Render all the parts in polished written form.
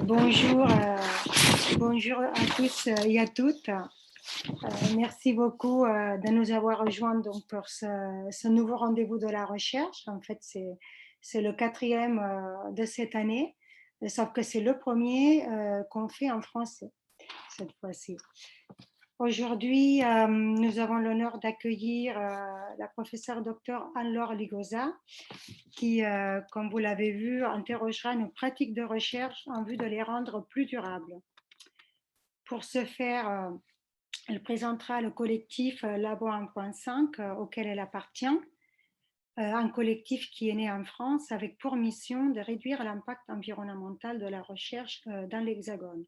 Bonjour, bonjour à tous et à toutes. Merci beaucoup de nous avoir rejoints donc, pour ce nouveau rendez-vous de la recherche. En fait, c'est le quatrième de cette année, sauf que c'est le premier qu'on fait en français cette fois-ci. Aujourd'hui, nous avons l'honneur d'accueillir la professeure docteur Anne-Laure Ligoza, qui, comme vous l'avez vu, interrogera nos pratiques de recherche en vue de les rendre plus durables. Pour ce faire, elle présentera le collectif Labo 1.5 auquel elle appartient, un collectif qui est né en France avec pour mission de réduire l'impact environnemental de la recherche dans l'Hexagone.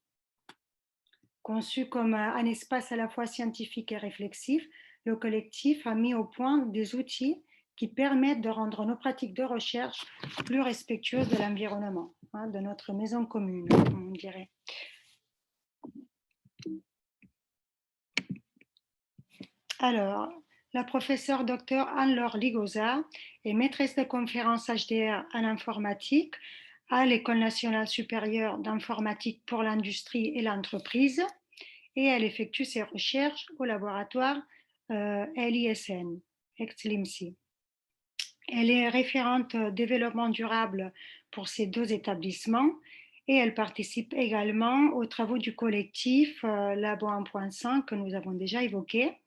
Conçu comme un espace à la fois scientifique et réflexif, le collectif a mis au point des outils qui permettent de rendre nos pratiques de recherche plus respectueuses de l'environnement, de notre maison commune, on dirait. Alors, la professeure docteur Anne-Laure Ligoza est maîtresse de conférences HDR en informatique à l'École nationale supérieure d'informatique pour l'industrie et l'entreprise et elle effectue ses recherches au laboratoire LISN, ex-LIMSI. Elle est référente développement durable pour ces deux établissements et elle participe également aux travaux du collectif Labo 1.5 que nous avons déjà évoqué,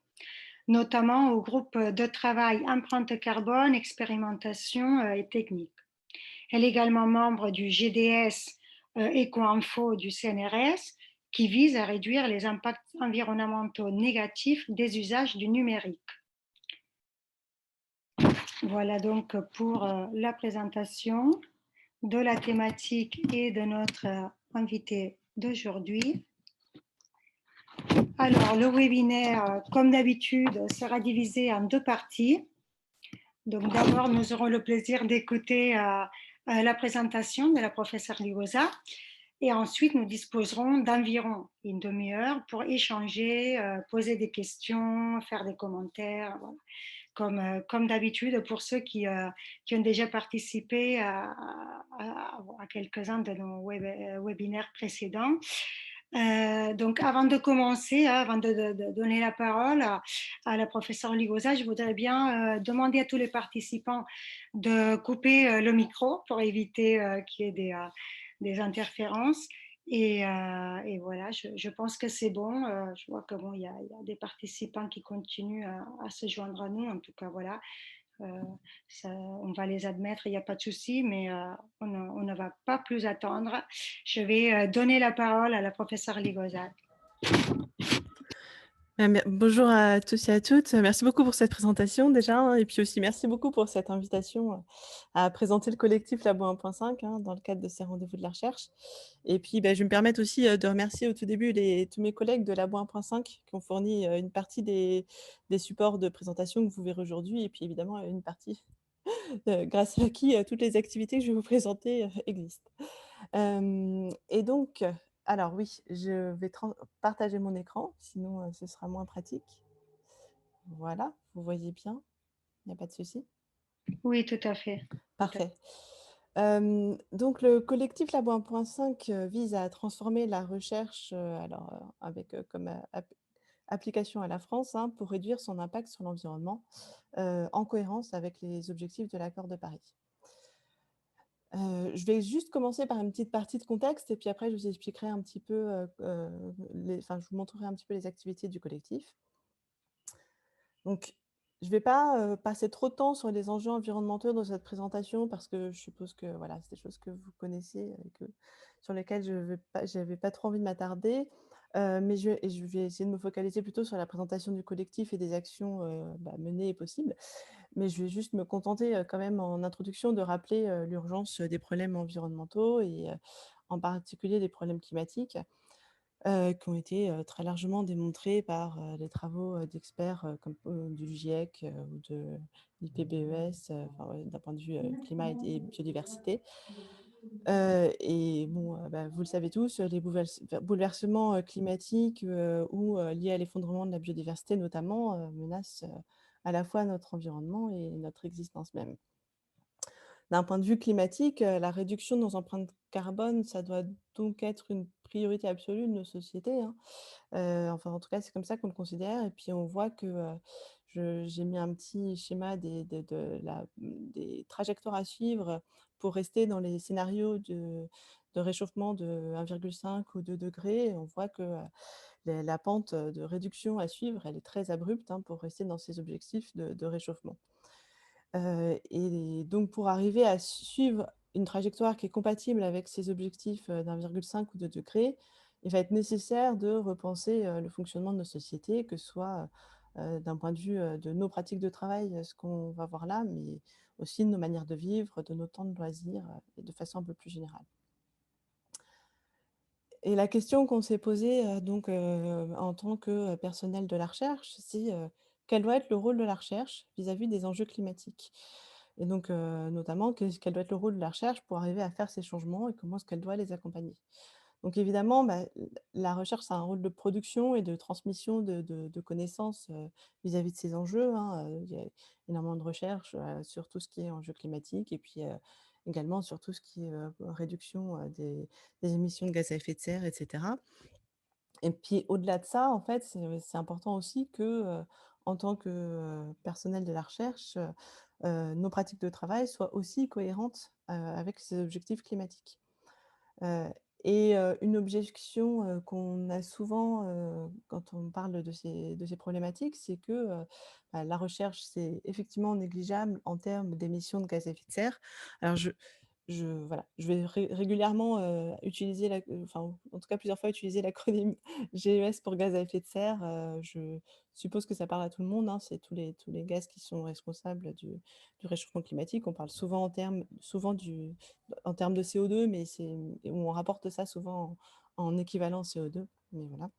notamment au groupe de travail empreinte carbone, expérimentation et technique. Elle est également membre du GDS EcoInfo du CNRS qui vise à réduire les impacts environnementaux négatifs des usages du numérique. Voilà donc pour la présentation de la thématique et de notre invité d'aujourd'hui. Alors, le webinaire, comme d'habitude, sera divisé en deux parties. Donc, d'abord, nous aurons le plaisir d'écouter la présentation de la professeure Ligoza et ensuite, nous disposerons d'environ une demi-heure pour échanger, poser des questions, faire des commentaires, voilà. Comme d'habitude pour ceux qui ont déjà participé à quelques-uns de nos webinaires précédents. Donc, avant de commencer, avant de donner la parole à la professeure Ligoza, je voudrais bien demander à tous les participants de couper le micro pour éviter qu'il y ait des interférences. Et voilà, je pense que c'est bon. Je vois que bon, il y a des participants qui continuent à se joindre à nous. En tout cas, voilà, on va les admettre, il n'y a pas de souci, mais on ne va pas plus attendre. Je vais donner la parole à la professeure Ligoza. Bonjour à tous et à toutes. Merci beaucoup pour cette présentation déjà, hein, et puis aussi merci beaucoup pour cette invitation à présenter le collectif Labo 1.5 dans le cadre de ces rendez-vous de la recherche. Et puis, je vais me permettre aussi de remercier au tout début tous mes collègues de Labo 1.5 qui ont fourni une partie des supports de présentation que vous verrez aujourd'hui, et puis évidemment une partie grâce à qui toutes les activités que je vais vous présenter existent. Et donc, alors oui, je vais partager mon écran, sinon ce sera moins pratique. Voilà, vous voyez bien, il n'y a pas de souci. Oui, tout à fait. Parfait. Donc le collectif Labo 1.5 vise à transformer la recherche, avec comme application à la France, pour réduire son impact sur l'environnement, en cohérence avec les objectifs de l'accord de Paris. Je vais juste commencer par une petite partie de contexte et puis après je vous expliquerai un petit peu, je vous montrerai un petit peu les activités du collectif. Donc, je ne vais pas passer trop de temps sur les enjeux environnementaux dans cette présentation parce que je suppose que voilà, c'est des choses que vous connaissez et sur lesquelles je n'avais pas trop envie de m'attarder. Mais je vais essayer de me focaliser plutôt sur la présentation du collectif et des actions menées et possibles. Mais je vais juste me contenter quand même en introduction de rappeler l'urgence des problèmes environnementaux et en particulier des problèmes climatiques qui ont été très largement démontrés par les travaux d'experts comme du GIEC ou de l'IPBES, d'un point de vue climat et biodiversité. Et bon, vous le savez tous, les bouleversements climatiques ou liés à l'effondrement de la biodiversité notamment menacent à la fois notre environnement et notre existence même. D'un point de vue climatique, la réduction de nos empreintes carbone, ça doit donc être une priorité absolue de nos sociétés, hein. Enfin, en tout cas, c'est comme ça qu'on le considère et puis on voit que, je j'ai mis un petit schéma des trajectoires à suivre pour rester dans les scénarios de réchauffement de 1,5 ou 2 degrés. On voit que, la pente, de réduction à suivre, elle est très abrupte, hein, pour rester dans ces objectifs de réchauffement. Et donc pour arriver à suivre une trajectoire qui est compatible avec ces objectifs, d'1,5 ou 2 degrés, il va être nécessaire de repenser, le fonctionnement de nos sociétés, que ce soit, d'un point de vue, de nos pratiques de travail, ce qu'on va voir là, mais aussi de nos manières de vivre, de nos temps de loisirs, et de façon un peu plus générale. Et la question qu'on s'est posée, donc en tant que, personnel de la recherche, c'est, quel doit être le rôle de la recherche vis-à-vis des enjeux climatiques? Et donc notamment, quel doit être le rôle de la recherche pour arriver à faire ces changements et comment est-ce qu'elle doit les accompagner? Donc évidemment, bah, la recherche, ça a un rôle de production et de transmission de connaissances, vis-à-vis de ces enjeux, hein, il y a énormément de recherches, sur tout ce qui est enjeux climatiques et puis, également sur tout ce qui est, réduction, des émissions de gaz à effet de serre et cetera. Et puis au-delà de ça, en fait, c'est important aussi que, en tant que, personnel de la recherche, nos pratiques de travail soient aussi cohérentes, avec ces objectifs climatiques. Heu une objection, qu'on a souvent, quand on parle de ces problématiques, c'est que, bah, la recherche, c'est effectivement négligeable en termes d'émissions de gaz à effet de serre. Alors voilà, je vais régulièrement, utiliser enfin, en tout cas plusieurs fois utiliser l'acronyme GES pour gaz à effet de serre. Je suppose que ça parle à tout le monde, hein, c'est tous les gaz qui sont responsables du réchauffement climatique. On parle souvent en termes de CO2, mais on rapporte ça souvent en équivalent CO2, mais voilà.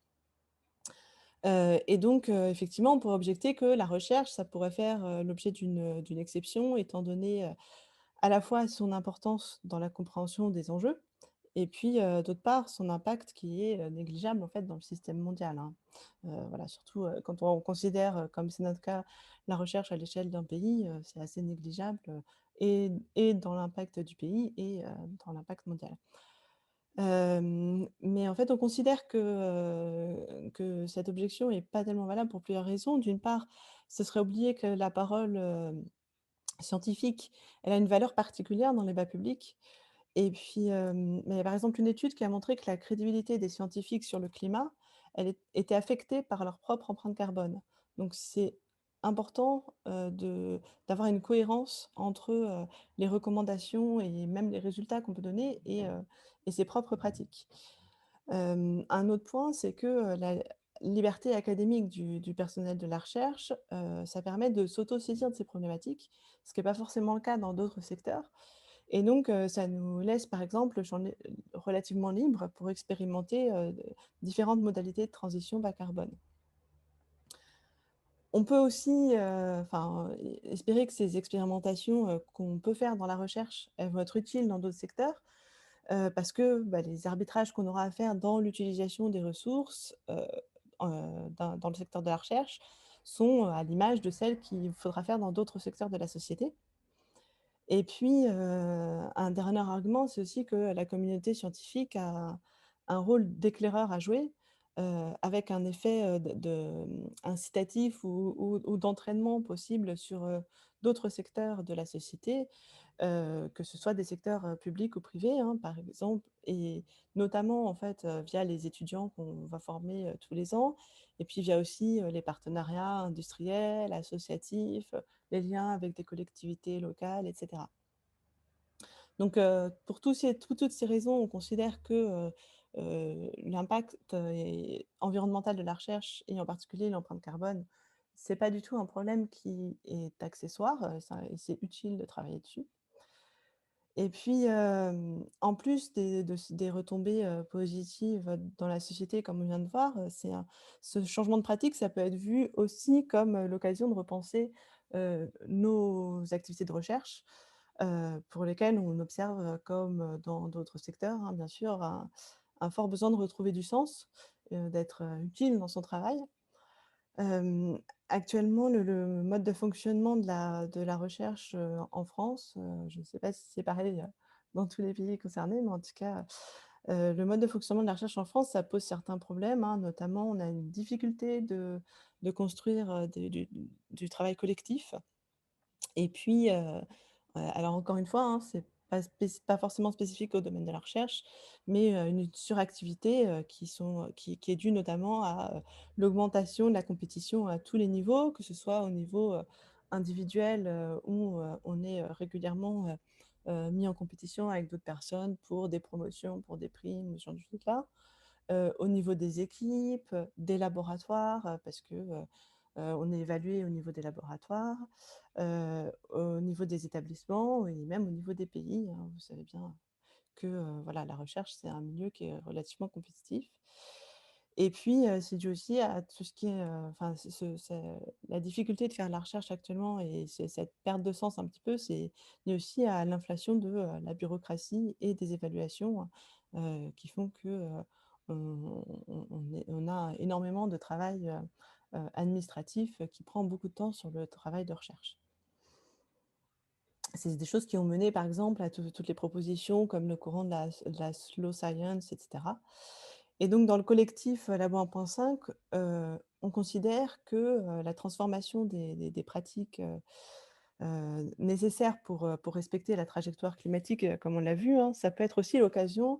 Et donc effectivement, on pourrait objecter que la recherche, ça pourrait faire, l'objet d'une exception étant donné, à la fois son importance dans la compréhension des enjeux et puis, d'autre part, son impact qui est, négligeable en fait dans le système mondial, hein. Voilà, surtout, quand on considère, comme c'est notre cas, la recherche à l'échelle d'un pays, c'est assez négligeable, et dans l'impact du pays et dans l'impact mondial. Mais en fait, on considère que cette objection est pas tellement valable pour plusieurs raisons. D'une part, ce serait oublier que la parole, scientifique, elle a une valeur particulière dans le débat public et puis, mais il y a par exemple une étude qui a montré que la crédibilité des scientifiques sur le climat, était affectée par leur propre empreinte carbone. Donc c'est important, d'avoir une cohérence entre, les recommandations et même les résultats qu'on peut donner et ses propres pratiques. Un autre point, c'est que, la liberté académique du personnel de la recherche, ça permet de s'auto-saisir de ces problématiques, ce qui est pas forcément le cas dans d'autres secteurs et donc ça nous laisse, par exemple, le champ relativement libre pour expérimenter, différentes modalités de transition bas carbone. On peut aussi, enfin, espérer que ces expérimentations, qu'on peut faire dans la recherche, elles vont être utiles dans d'autres secteurs. Parce que, bah, les arbitrages qu'on aura à faire dans l'utilisation des ressources, dans le secteur de la recherche sont, à l'image de celles qu'il faudra faire dans d'autres secteurs de la société. Et puis, un dernier argument, c'est aussi que la communauté scientifique a un rôle d'éclaireur à jouer, avec un effet, incitatif ou d'entraînement possible sur, d'autres secteurs de la société, que ce soit des secteurs, publics ou privés, hein, par exemple et notamment, en fait, via les étudiants qu'on va former, tous les ans et puis via aussi, les partenariats industriels, associatifs, les liens avec des collectivités locales et cetera. Donc pour toutes ces raisons, on considère que, l'impact, environnemental de la recherche et en particulier l'empreinte carbone, c'est pas du tout un problème qui est accessoire, ça et c'est utile de travailler dessus. Et puis, en plus des retombées, positives, dans la société comme on vient de voir, ce changement de pratique, ça peut être vu aussi comme, l'occasion de repenser, nos activités de recherche, pour lesquelles on observe, comme, dans d'autres secteurs, hein, bien sûr, un fort besoin de retrouver du sens, d'être, utile dans son travail. Hem, Actuellement, le mode de fonctionnement de la recherche, en France, je ne sais pas si c'est pareil, dans tous les pays concernés, mais en tout cas, le mode de fonctionnement de la recherche en France, ça pose certains problèmes, hein. Notamment, on a une difficulté de construire, du travail collectif. Et puis, alors encore une fois, hein, c'est pas forcément spécifique au domaine de la recherche, mais, une suractivité, qui est due notamment à, l'augmentation de la compétition à tous les niveaux, que ce soit au niveau, individuel, où, on est, régulièrement, mis en compétition avec d'autres personnes pour des promotions, pour des primes, ce genre de choses-là. Au niveau des équipes, des laboratoires, parce que, on est évalué au niveau des laboratoires, au niveau des établissements et même au niveau des pays, hein. Vous savez bien que, voilà, la recherche, c'est un milieu qui est relativement compétitif. Et puis, c'est dû aussi à tout ce qui est, enfin, la difficulté de faire de la recherche actuellement et c'est cette perte de sens un petit peu, c'est lié aussi à l'inflation de, la bureaucratie et des évaluations, qui font que, on a énormément de travail, administratif, qui prend beaucoup de temps sur le travail de recherche. C'est des choses qui ont mené, par exemple, à toutes les propositions comme le courant de la slow science, et cetera. Et donc dans le collectif, Labo 1.5, on considère que, la transformation des pratiques, nécessaires pour respecter la trajectoire climatique, comme on l'a vu, hein, ça peut être aussi l'occasion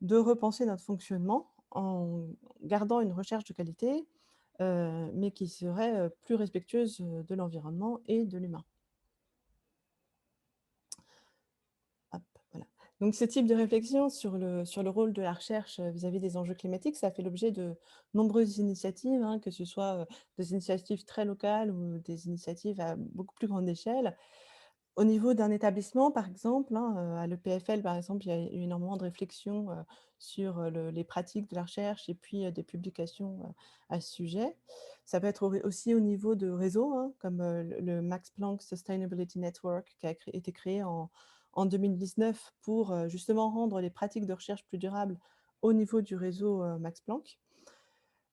de repenser notre fonctionnement en gardant une recherche de qualité, mais qui serait, plus respectueuse, de l'environnement et de l'humain. Hop, voilà. Donc ce type de réflexion sur le rôle de la recherche, vis-à-vis des enjeux climatiques, ça fait l'objet de nombreuses initiatives, hein, que ce soit, des initiatives très locales ou des initiatives à beaucoup plus grande échelle. Au niveau d'un établissement, par exemple, hein, à l'EPFL, par exemple, il y a eu énormément de réflexions, sur, les pratiques de la recherche et puis, des publications, à ce sujet. Ça peut être aussi au niveau de réseaux, hein, comme, le Max Planck Sustainability Network qui a été créé en 2019 pour, justement rendre les pratiques de recherche plus durables au niveau du réseau, Max Planck,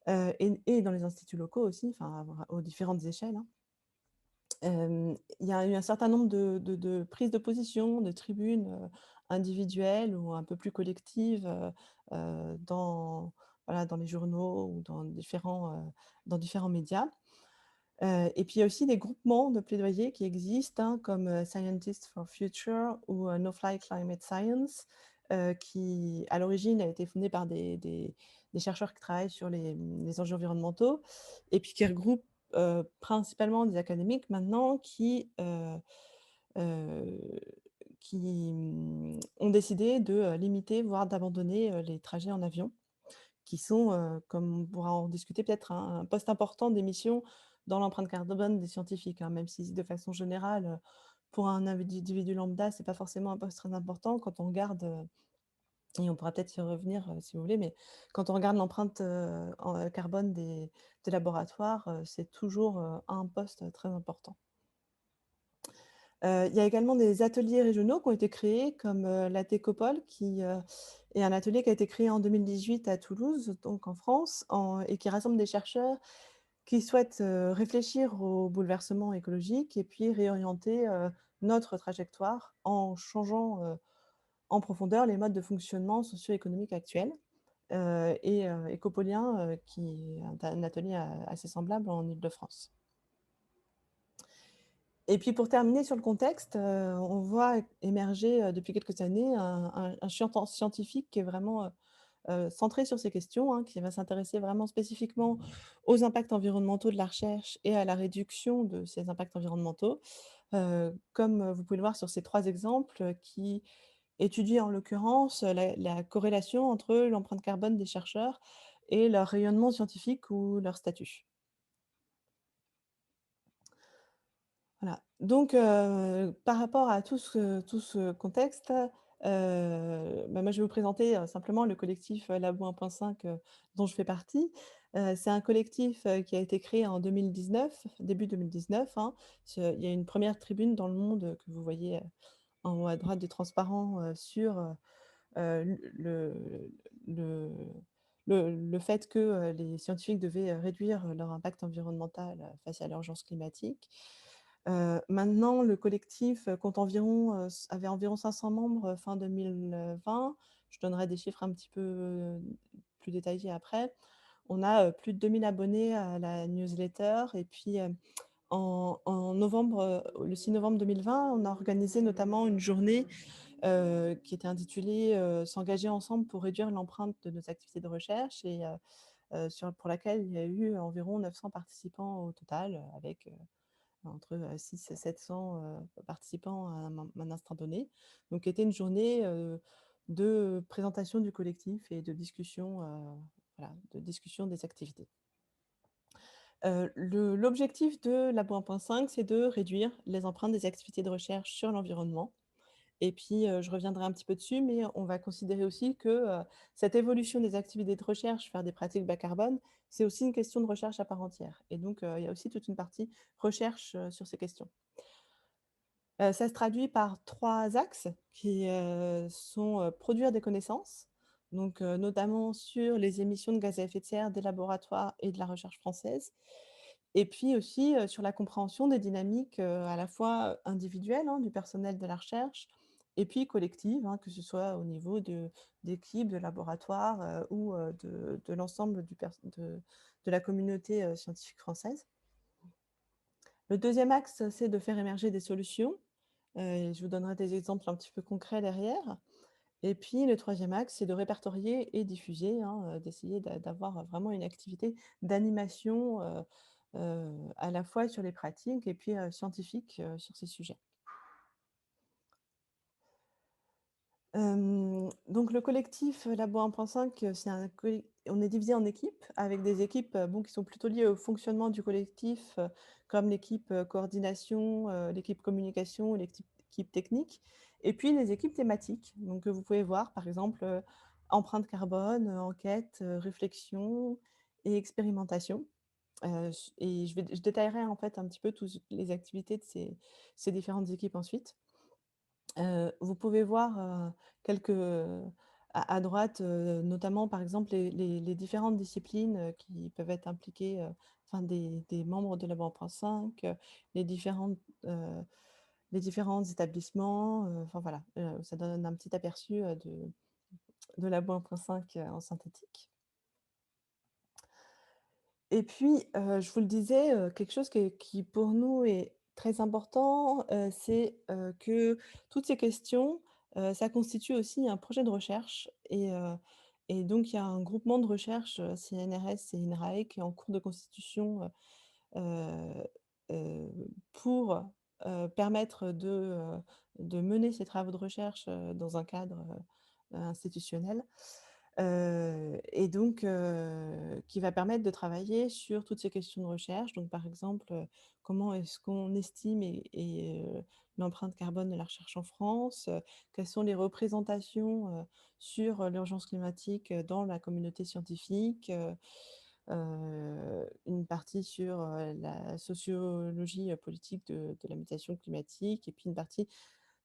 et dans les instituts locaux aussi, enfin, aux différentes échelles, hein. Il y a eu un certain nombre de prises de position, de tribunes, individuelles ou un peu plus collectives, dans voilà, dans les journaux ou dans différents médias. Et puis il y a aussi des groupements de plaidoyer qui existent, hein, comme, Scientists for Future ou, No Fly Climate Science, qui à l'origine a été fondé par des chercheurs qui travaillent sur les enjeux environnementaux et puis qui regroupent, principalement des académiques maintenant heu, ont décidé de, limiter, voire d'abandonner, les trajets en avion qui sont, comme on pourra en discuter peut-être, un poste important d'émission dans l'empreinte carbone des scientifiques, hein. Même si de façon générale, pour un individu lambda, c'est pas forcément un poste très important quand on regarde, et on pourra peut-être y revenir, si vous voulez, mais quand on regarde l'empreinte, carbone des laboratoires, c'est toujours, un poste très important. Il y a également des ateliers régionaux qui ont été créés comme, la Técopole qui, est un atelier qui a été créé en 2018 à Toulouse, donc en France, et qui rassemble des chercheurs qui souhaitent, réfléchir au bouleversement écologique et puis réorienter, notre trajectoire en changeant, en profondeur les modes de fonctionnement socio-économiques actuels. Et Ecopolien, qui est un atelier, assez semblable en Île-de-France. Et puis pour terminer sur le contexte, on voit émerger, depuis quelques années un champ scientifique qui est vraiment, centré sur ces questions, hein, qui va s'intéresser vraiment spécifiquement aux impacts environnementaux de la recherche et à la réduction de ces impacts environnementaux. Comme, vous pouvez le voir sur ces 3 exemples, qui étudient en l'occurrence, la corrélation entre l'empreinte carbone des chercheurs et leur rayonnement scientifique ou leur statut. Voilà, donc par rapport à tout ce contexte, bah, moi je vais vous présenter, simplement le collectif, Labo 1.5, dont je fais partie. C'est un collectif, qui a été créé en 2019, début 2019, hein. Il y a une première tribune dans le monde, que vous voyez, en haut à droite du transparent, sur, le le fait que les scientifiques devaient réduire leur impact environnemental face à l'urgence climatique. Maintenant, le collectif compte avait environ 500 membres fin 2020. Je donnerai des chiffres un petit peu plus détaillés après. On a plus de 2000 abonnés à la newsletter. Et puis, en novembre, le 6 novembre 2020, on a organisé notamment une journée qui était intitulée S'engager ensemble pour réduire l'empreinte de nos activités de recherche, et pour laquelle il y a eu environ 900 participants au total, avec entre 6 et 700 participants à un instant donné. Donc, était une journée de présentation du collectif et de discussion, voilà, de discussion des activités. L'objectif de Labo 1.5, c'est de réduire les empreintes des activités de recherche sur l'environnement. Et puis, je reviendrai un petit peu dessus, mais on va considérer aussi que cette évolution des activités de recherche vers des pratiques bas carbone, c'est aussi une question de recherche à part entière. Et donc, il y a aussi toute une partie recherche sur ces questions. Ça se traduit par 3 axes qui sont produire des connaissances, donc notamment sur les émissions de gaz à effet de serre des laboratoires et de la recherche française. Et puis aussi, sur la compréhension des dynamiques, à la fois individuelles, hein, du personnel de la recherche, et puis collectives, hein, que ce soit au niveau d'équipes, de laboratoires, ou de l'ensemble de la communauté scientifique française. Le deuxième axe, c'est de faire émerger des solutions. Je vous donnerai des exemples un petit peu concrets derrière. Et puis le troisième axe, c'est de répertorier et diffuser, hein, d'essayer d'avoir vraiment une activité d'animation, à la fois sur les pratiques et puis scientifiques, sur ces sujets. Donc le collectif Labo 1.5, c'est on est divisé en équipes, avec des équipes, bon, qui sont plutôt liées au fonctionnement du collectif, comme l'équipe, coordination, l'équipe communication, l'équipe technique, et puis les équipes thématiques. Donc, vous pouvez voir par exemple, empreinte carbone, enquête, réflexion et expérimentation. Et je détaillerai en fait un petit peu toutes les activités de ces différentes équipes ensuite. Vous pouvez voir, quelques, à droite, notamment par exemple les différentes disciplines, qui peuvent être impliquées, enfin des membres de la Labo 1.5, les heu, les différents établissements, enfin voilà, ça donne un petit aperçu, de la Labo 1.5, en synthétique. Et puis, je vous le disais, quelque chose qui pour nous est très important, c'est, que toutes ces questions, ça constitue aussi un projet de recherche, et donc il y a un groupement de recherche, CNRS et INRAE qui est en cours de constitution, heu pour, permettre de mener ces travaux de recherche, dans un cadre, institutionnel. Et donc qui va permettre de travailler sur toutes ces questions de recherche. Donc par exemple, comment est-ce qu'on estime l'empreinte carbone de la recherche en France? Quelles sont les représentations, sur l'urgence climatique, dans la communauté scientifique? Une partie sur, la sociologie, politique de la mutation climatique, et puis une partie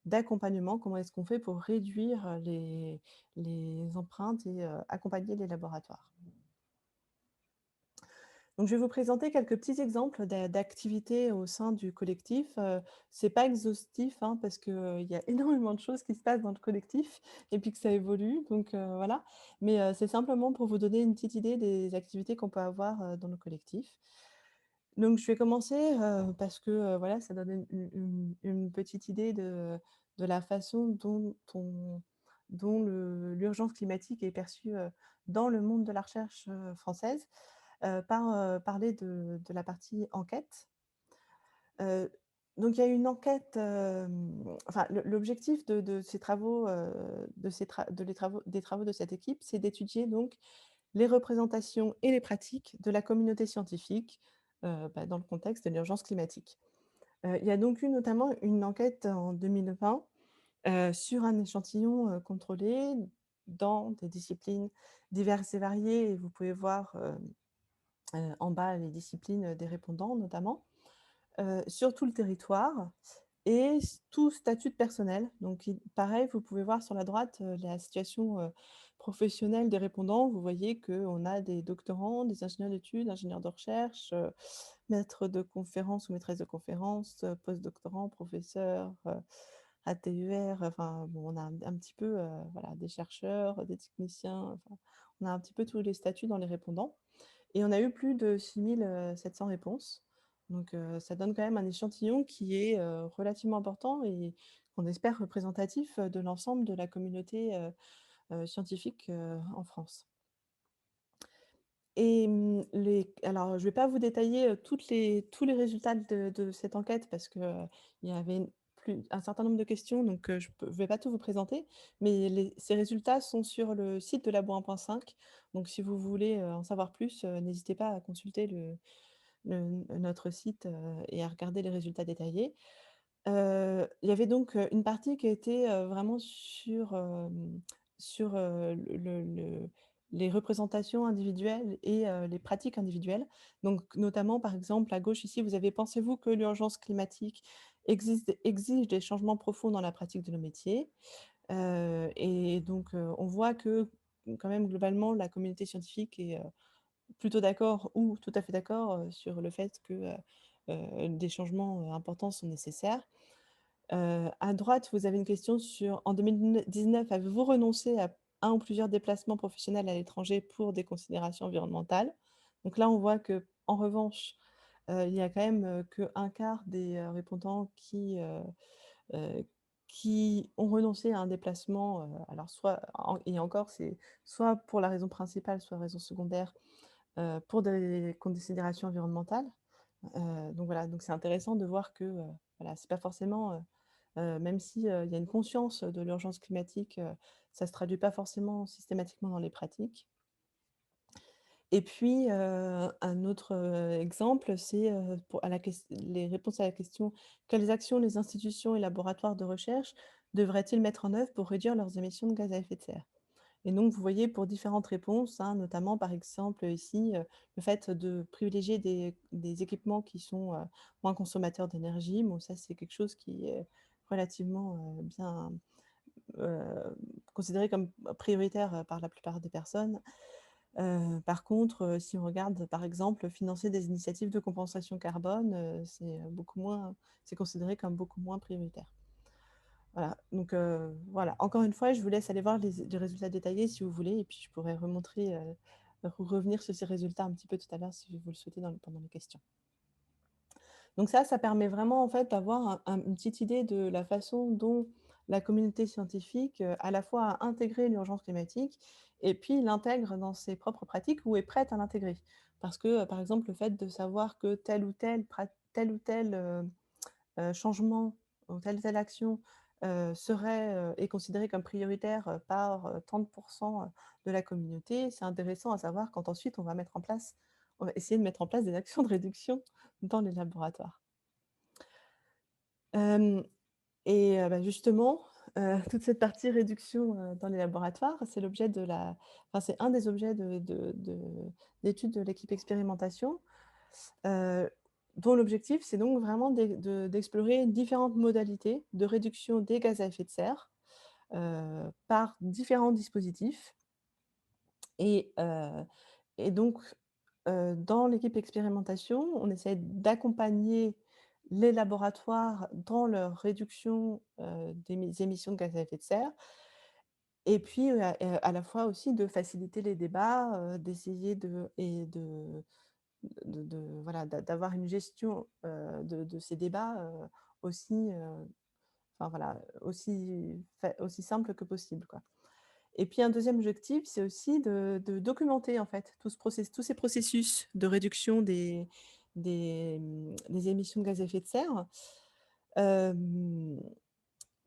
d'accompagnement. Comment est-ce qu'on fait pour réduire les empreintes et accompagner les laboratoires? Donc je vais vous présenter quelques petits exemples d'activités au sein du collectif. C'est pas exhaustif, hein, parce qu'il y a énormément de choses qui se passent dans le collectif et puis que ça évolue, donc voilà. Mais c'est simplement pour vous donner une petite idée des activités qu'on peut avoir, dans le collectif. Donc je vais commencer, parce que, voilà, ça donne une petite idée de la façon dont l'urgence climatique est perçue, dans le monde de la recherche, française, parler de la partie enquête. Heu, donc il y a une enquête, enfin l'objectif de ces travaux, des travaux de cette équipe, c'est d'étudier donc les représentations et les pratiques de la communauté scientifique, dans le contexte de l'urgence climatique. Il y a donc eu notamment une enquête en 2020, sur un échantillon, contrôlé dans des disciplines diverses et variées, et vous pouvez voir, en bas les disciplines, des répondants notamment, sur tout le territoire. et tout statut de personnel. Donc pareil, vous pouvez voir sur la droite, la situation, professionnelle des répondants. Vous voyez qu'on a des doctorants, des ingénieurs d'études, ingénieurs de recherche, maîtres de conférences ou maîtresses de conférences, post-doctorants, professeurs, ATER, enfin bon, on a un petit peu, voilà, des chercheurs, des techniciens, enfin, on a un petit peu tous les statuts dans les répondants et on a eu plus de 6 700 réponses. Donc ça donne quand même un échantillon qui est, relativement important et qu'on espère représentatif, de l'ensemble de la communauté, scientifique, en France. Et alors je ne vais pas vous détailler, tous les résultats de cette enquête parce que, il y avait un certain nombre de questions donc je ne vais pas tout vous présenter. Mais ces résultats sont sur le site de Labo 1.5. Donc si vous voulez, en savoir plus, n'hésitez pas à consulter notre site, et à regarder les résultats détaillés. Il y avait donc, une partie qui était, vraiment sur, les représentations individuelles et les pratiques individuelles. Donc notamment, par exemple, à gauche ici, vous avez: «Pensez-vous que l'urgence climatique exige des changements profonds dans la pratique de nos métiers?» Et donc on voit que, quand même, globalement, la communauté scientifique est, plutôt d'accord ou tout à fait d'accord, sur le fait que, des changements, importants sont nécessaires. À droite, vous avez une question sur: «En 2019, avez-vous renoncé à un ou plusieurs déplacements professionnels à l'étranger pour des considérations environnementales?» Donc là, on voit que, en revanche, il y a quand même, qu'un quart des, répondants heu, qui ont renoncé à un déplacement, alors soit et encore, c'est soit pour la raison principale, soit raison secondaire, pour des considérations environnementales. Donc voilà, donc c'est intéressant de voir que, voilà, c'est pas forcément, même si, il y a une conscience de l'urgence climatique, ça ne se traduit pas forcément systématiquement dans les pratiques. Et puis, un autre, exemple, c'est, pour à la ques les réponses à la question: «Quelles actions les institutions et laboratoires de recherche devraient-ils mettre en œuvre pour réduire leurs émissions de gaz à effet de serre?» Et donc vous voyez pour différentes réponses, hein, notamment par exemple ici, le fait de privilégier des équipements qui sont, moins consommateurs d'énergie. Bon ça c'est quelque chose qui est relativement, bien, heu, considéré comme prioritaire, par la plupart des personnes. Par contre, si on regarde par exemple financer des initiatives de compensation carbone, c'est considéré comme beaucoup moins prioritaire. Voilà, donc voilà, encore une fois, je vous laisse aller voir les résultats détaillés si vous voulez et puis je pourrais revenir sur ces résultats un petit peu tout à l'heure si vous le souhaitez pendant les questions. Donc ça permet vraiment en fait d'avoir une petite idée de la façon dont la communauté scientifique, à la fois a intégré l'urgence climatique et puis l'intègre dans ses propres pratiques ou est prête à l'intégrer. Parce que, par exemple, le fait de savoir que tel ou tel, changement ou telle action, est considérée comme prioritaire, par, tant de la communauté, c'est intéressant à savoir quand ensuite on va essayer de mettre en place des actions de réduction dans les laboratoires. Hem Et bah, justement, toute cette partie réduction, dans les laboratoires, c'est l'objet de la enfin, c'est un des objets d'études de l'équipe expérimentation, heu, dont l'objectif, c'est donc vraiment d'explorer différentes modalités de réduction des gaz à effet de serre, par différents dispositifs et heu et donc, dans l'équipe expérimentation, on essaie d'accompagner les laboratoires dans leur réduction, émissions de gaz à effet de serre et puis, à la fois aussi de faciliter les débats, d'essayer voilà, d'avoir une gestion, de ces débats, aussi, enfin voilà, aussi simple que possible, quoi. Et puis un deuxième objectif, c'est aussi de documenter en fait tous ces processus de réduction des émissions de gaz à effet de serre, hem,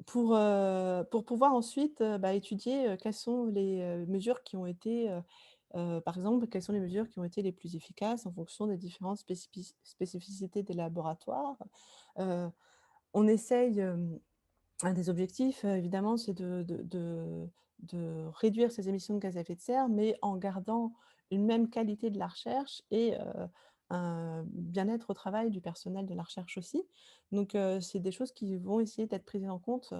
pour pouvoir ensuite, bah, étudier, quelles sont les, mesures qui ont été, par exemple, quelles sont les mesures qui ont été les plus efficaces en fonction des différentes spécificités des laboratoires. Heu, on essaye, un des objectifs, évidemment, c'est de réduire ces émissions de gaz à effet de serre, mais en gardant une même qualité de la recherche et un bien-être au travail du personnel de la recherche aussi. Donc, c'est des choses qui vont essayer d'être prises en compte,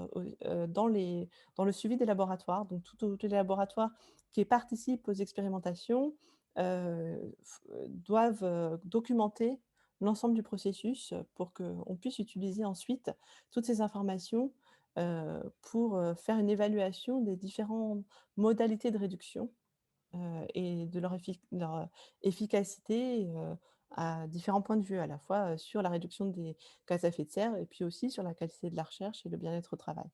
dans le suivi des laboratoires. Donc tous les laboratoires qui participent aux expérimentations, doivent, documenter l'ensemble du processus, pour qu'on puisse utiliser ensuite toutes ces informations, pour, faire une évaluation des différentes modalités de réduction, et de leur efficacité, à différents points de vue, à la fois, sur la réduction des gaz à effet de serre et puis aussi sur la qualité de la recherche et le bien-être au travail.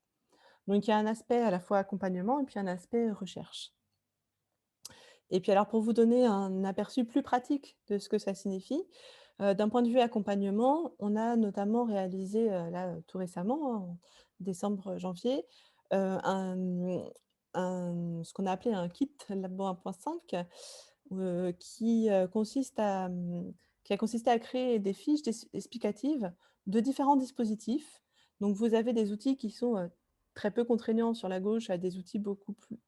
Donc il y a un aspect à la fois accompagnement et puis un aspect recherche. Et puis alors pour vous donner un aperçu plus pratique de ce que ça signifie, d'un point de vue accompagnement, on a notamment réalisé, là, tout récemment, hein, en décembre, janvier, un, ce qu'on a appelé un kit Labo 1.5, qui a consisté à créer des fiches explicatives de différents dispositifs. Donc vous avez des outils qui sont, très peu contraignants sur la gauche à des outils beaucoup plus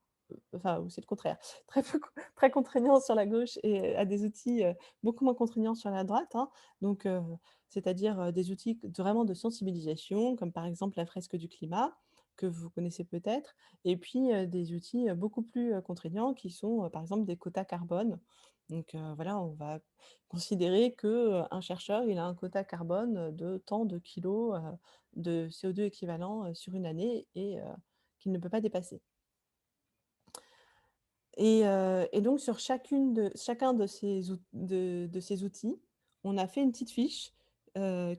enfin, ou c'est le contraire, très peu très contraignants sur la gauche et à des outils, beaucoup moins contraignants sur la droite, hein. Donc, c'est-à-dire, des outils vraiment de sensibilisation, comme par exemple la fresque du climat, que vous connaissez peut-être, et puis, des outils, beaucoup plus, contraignants qui sont, par exemple des quotas carbone. Donc, voilà, on va considérer que, un chercheur, il a un quota carbone, de tant de kilos, de CO2 équivalent, sur une année et qu'il ne peut pas dépasser. Et donc sur chacun de ces outils, on a fait une petite fiche,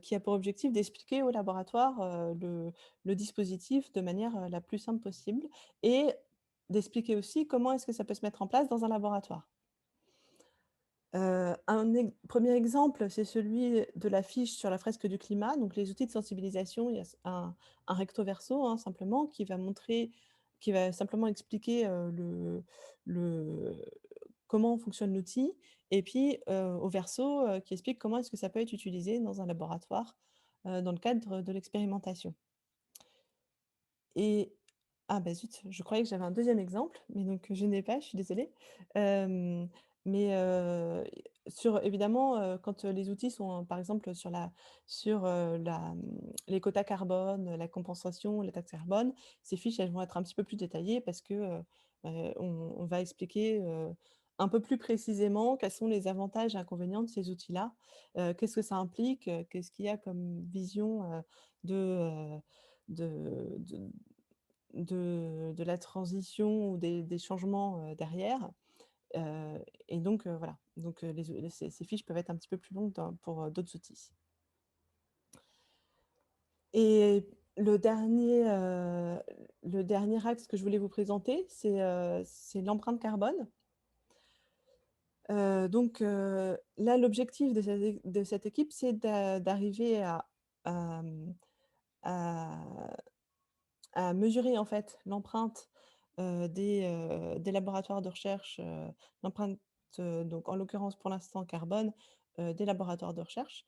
qui a pour objectif d'expliquer au laboratoire, le dispositif de manière, la plus simple possible et d'expliquer aussi comment est-ce que ça peut se mettre en place dans un laboratoire. Un 1er exemple, c'est celui de la fiche sur la fresque du climat. Donc les outils de sensibilisation, il y a un recto verso, hein, simplement, qui va simplement expliquer, le comment fonctionne l'outil et puis, au verso, qui explique comment est-ce que ça peut être utilisé dans un laboratoire, dans le cadre de l'expérimentation. Et ah bah zut, je croyais que j'avais un deuxième exemple, mais donc je n'ai pas, je suis désolée. Hem, mais sur évidemment, quand, les outils sont, par exemple, les quotas carbone, la compensation, la taxe carbone, ces fiches, elles vont être un petit peu plus détaillées parce que, on va expliquer, un peu plus précisément quels sont les avantages et inconvénients de ces outils-là. Qu'est-ce que ça implique? Qu'est-ce qu'il y a comme vision, de, de de la transition ou des changements, derrière, et donc voilà. Donc ces fiches peuvent être un petit peu plus longues pour, d'autres outils. Et le dernier axe que je voulais vous présenter, c'est l'empreinte carbone. Donc là, l'objectif de cette équipe, c'est d'arriver à, mmh, à à mesurer en fait l'empreinte, des laboratoires de recherche, l'empreinte, donc en l'occurrence pour l'instant carbone, des laboratoires de recherche.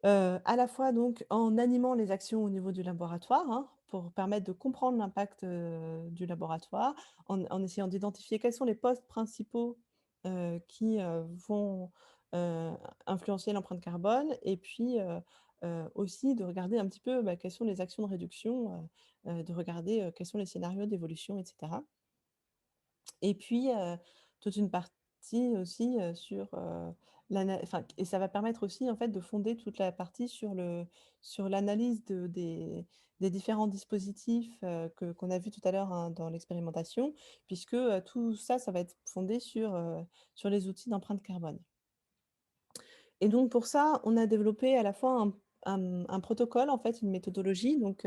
À la fois donc en animant les actions au niveau du laboratoire, hein, pour permettre de comprendre l'impact, du laboratoire, en essayant d'identifier quels sont les postes principaux, qui, vont, heu, influencer l'empreinte carbone et puis, aussi de regarder un petit peu, bah, quelles sont les actions de réduction, de regarder, quels sont les scénarios d'évolution et cetera. Et puis, toute une partie aussi, sur, et ça va permettre aussi, en fait, de fonder toute la partie sur l'analyse des différents dispositifs, qu'on a vu tout à l'heure, hein, dans l'expérimentation, puisque, tout ça, ça va être fondé sur les outils d'empreinte carbone. Et donc pour ça, on a développé à la fois un protocole, en fait, une méthodologie donc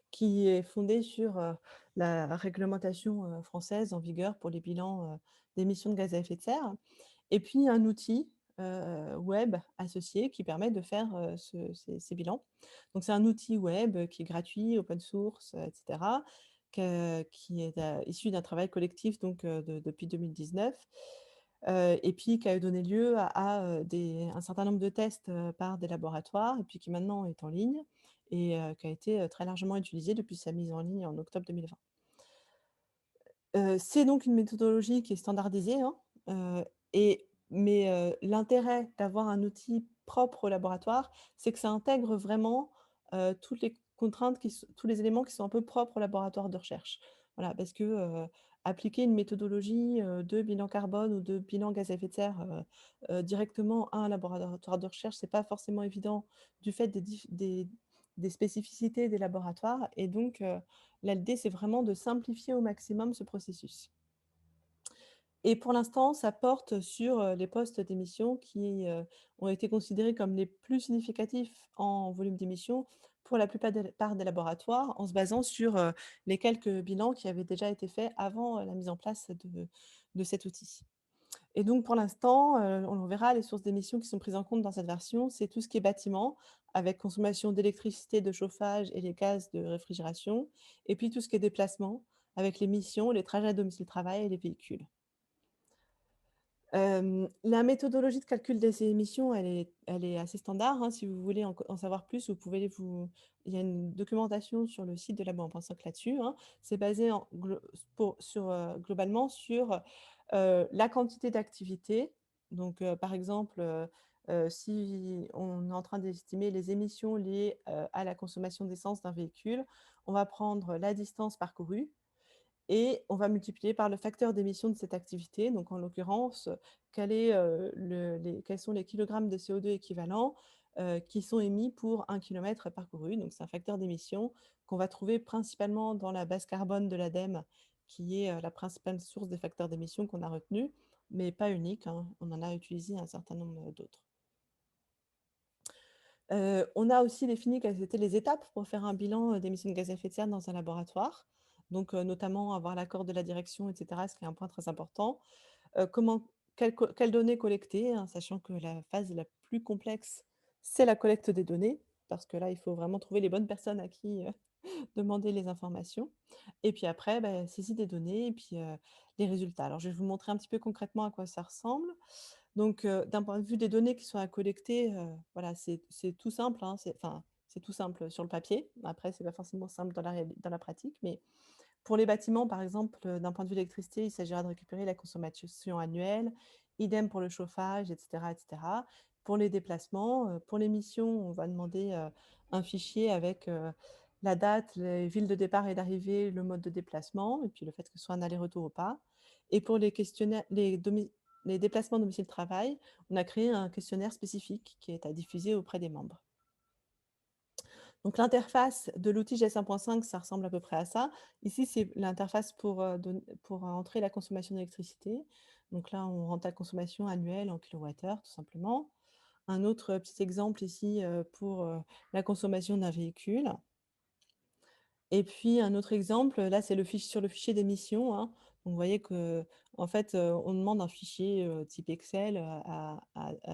qui est fondée sur, la réglementation, française en vigueur pour les bilans, d'émissions de gaz à effet de serre et puis un outil, web associé qui permet de faire, ces bilans. Donc c'est un outil web, qui est gratuit, open source, et cetera, qui est, issu d'un travail collectif donc depuis 2019. Et puis qui a donné lieu un certain nombre de tests, par des laboratoires et puis qui maintenant est en ligne et qui a été, très largement utilisé depuis sa mise en ligne en octobre 2020. C'est donc une méthodologie qui est standardisée, hein, et l'intérêt d'avoir un outil propre au laboratoire, c'est que ça intègre vraiment, toutes les contraintes tous les éléments qui sont un peu propres au laboratoire de recherche. Voilà, parce que, appliquer une méthodologie, de bilan carbone ou de bilan gaz à effet de serre, directement à un laboratoire de recherche, c'est pas forcément évident du fait des spécificités des laboratoires et donc, là, l'idée, c'est vraiment de simplifier au maximum ce processus. Et pour l'instant, ça porte sur, les postes d'émission qui, ont été considérés comme les plus significatifs en volume d'émissions pour la plupart des laboratoires, en se basant sur, les quelques bilans qui avaient déjà été faits avant, la mise en place de cet outil. Et donc pour l'instant, on le verra, les sources d'émissions qui sont prises en compte dans cette version, c'est tout ce qui est bâtiment, avec consommation d'électricité, de chauffage et les gaz de réfrigération, et puis tout ce qui est déplacement, avec les missions, les trajets à domicile-travail et les véhicules. La méthodologie de calcul des émissions, elle est assez standard, hein. Si vous voulez en savoir plus, vous pouvez il y a une documentation sur le site de Labo1.5 là-dessus, hein. C'est basé globalement sur, la quantité d'activité. Donc, par exemple, si on est en train d'estimer les émissions liées, à la consommation d'essence d'un véhicule, on va prendre la distance parcourue et on va multiplier par le facteur d'émission de cette activité. Donc en l'occurrence, quels sont les kilogrammes de CO2 équivalents, qui sont émis pour 1 kilomètre parcouru. Donc c'est un facteur d'émission qu'on va trouver principalement dans la base carbone de l'ADEME, qui est, la principale source des facteurs d'émission qu'on a retenus, mais pas unique, hein. On en a utilisé un certain nombre d'autres. On a aussi défini quelles étaient les étapes pour faire un bilan, d'émissions de gaz à effet de serre dans un laboratoire. Donc, notamment avoir l'accord de la direction et cetera, ce qui est un point très important. Comment quelles données collecter, hein, sachant que la phase la plus complexe, c'est la collecte des données, parce que là, il faut vraiment trouver les bonnes personnes à qui, demander les informations. Et puis après, saisie des données et puis, les résultats. Alors je vais vous montrer un petit peu concrètement à quoi ça ressemble. Donc, d'un point de vue des données qui sont à collecter, voilà, c'est tout simple, hein, c'est tout simple sur le papier. Après, c'est pas forcément simple dans la pratique, mais pour les bâtiments, par exemple, d'un point de vue d'électricité, il s'agira de récupérer la consommation annuelle, idem pour le chauffage et cetera et cetera. Pour les déplacements, pour les missions, on va demander, un fichier avec, la date, les villes de départ et d'arrivée, le mode de déplacement et puis le fait que ce soit un aller-retour ou pas. Et pour les déplacements domicile-travail, on a créé un questionnaire spécifique qui est à diffuser auprès des membres. Donc l'interface de l'outil GS 1.5, ça ressemble à peu près à ça. Ici, c'est l'interface pour entrer la consommation d'électricité. Donc là, on rentre la consommation annuelle en kilowattheure, tout simplement. Un autre petit exemple ici, pour, la consommation d'un véhicule. Et puis un autre exemple, là, c'est sur le fichier d'émission, hein. Donc vous voyez qu'en fait, on demande un fichier, type Excel, à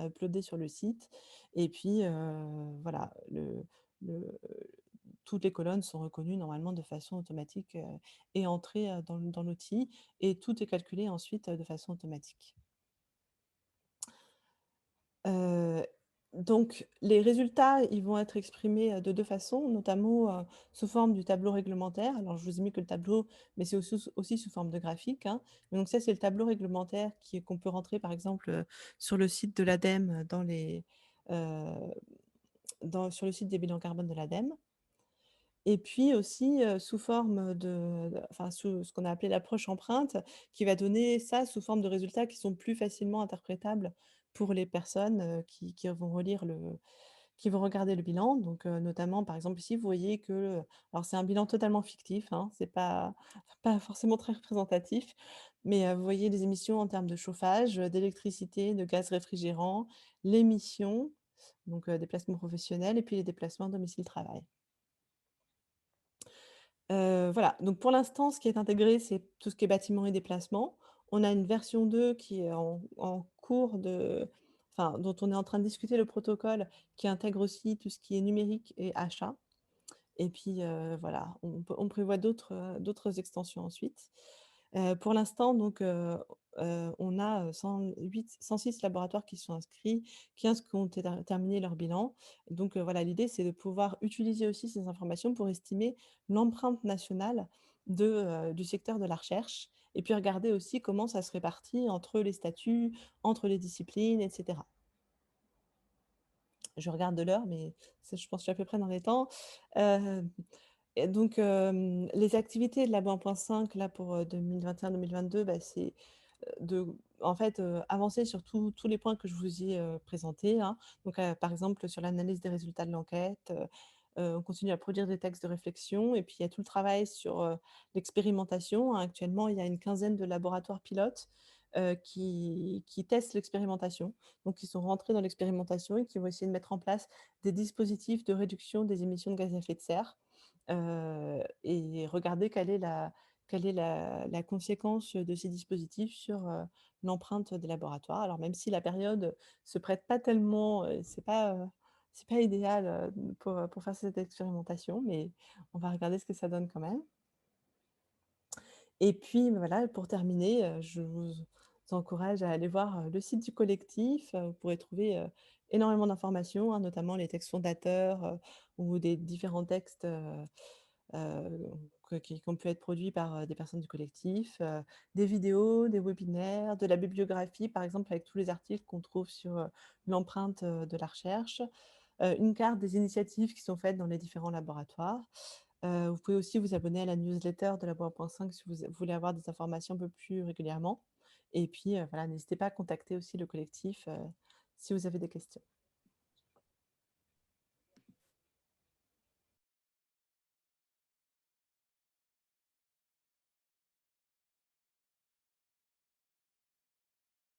uploader sur le site et puis, voilà, le toutes les colonnes sont reconnues normalement de façon automatique, et entrées, dans l'outil et tout est calculé ensuite, de façon automatique. Heu, donc les résultats, ils vont être exprimés, de 2 façons, notamment, sous forme du tableau réglementaire. Alors je vous ai mis que le tableau, mais c'est aussi sous forme de graphique, hein. Donc ça, c'est le tableau réglementaire qu'on peut rentrer par exemple, sur le site de l'ADEME heu, sur le site des bilans carbone de l'ADEME. Et puis aussi, sous forme enfin sous ce qu'on a appelé l'approche empreinte, qui va donner ça sous forme de résultats qui sont plus facilement interprétables pour les personnes, qui vont qui vont regarder le bilan. Donc, notamment, par exemple, ici, vous voyez que, alors c'est un bilan totalement fictif, hein, c'est pas forcément très représentatif, mais, vous voyez les émissions en termes de chauffage, d'électricité, de gaz réfrigérant, l'émission, donc, déplacements professionnels et puis les déplacements domicile-travail. Voilà, donc pour l'instant, ce qui est intégré, c'est tout ce qui est bâtiment et déplacement. On a une version 2 qui est en cours dont on est en train de discuter le protocole, qui intègre aussi tout ce qui est numérique et achat. Et puis, voilà, on prévoit d'autres extensions ensuite. Pour l'instant, donc, on a, 106 laboratoires qui sont inscrits, 15 qui ont terminé leur bilan. Donc, voilà, l'idée, c'est de pouvoir utiliser aussi ces informations pour estimer l'empreinte nationale du secteur de la recherche et puis regarder aussi comment ça se répartit entre les statuts, entre les disciplines, et cetera. Je regarde de l'heure, mais je pense que je suis à peu près dans les temps. Heu et donc, les activités de Labo 1.5 là pour, 2021-2022, bah, c'est, de en fait, avancer sur tous les points que je vous ai, présentés, hein. Donc, par exemple, sur l'analyse des résultats de l'enquête, on continue à produire des textes de réflexion et puis il y a tout le travail sur, l'expérimentation, hein. Actuellement, il y a une quinzaine de laboratoires pilotes, qui testent l'expérimentation. Donc ils sont rentrés dans l'expérimentation et qui vont essayer de mettre en place des dispositifs de réduction des émissions de gaz à effet de serre, et regarder quelle est la conséquence de ces dispositifs sur, l'empreinte des laboratoires. Alors même si la période se prête pas tellement, c'est pas idéal, pour faire cette expérimentation, mais on va regarder ce que ça donne quand même. Et puis, bah, voilà, pour terminer, je vous encourage à aller voir, le site du collectif. Vous pourrez trouver, énormément d'informations, hein, notamment les textes fondateurs, ou des différents textes, qui ont pu être produits par, des personnes du collectif, des vidéos, des webinaires, de la bibliographie, par exemple, avec tous les articles qu'on trouve sur, l'empreinte, de la recherche, une carte des initiatives qui sont faites dans les différents laboratoires. Vous pouvez aussi vous abonner à la newsletter de Labour.5 si vous voulez avoir des informations un peu plus régulièrement et puis, voilà, n'hésitez pas à contacter aussi le collectif, si vous avez des questions.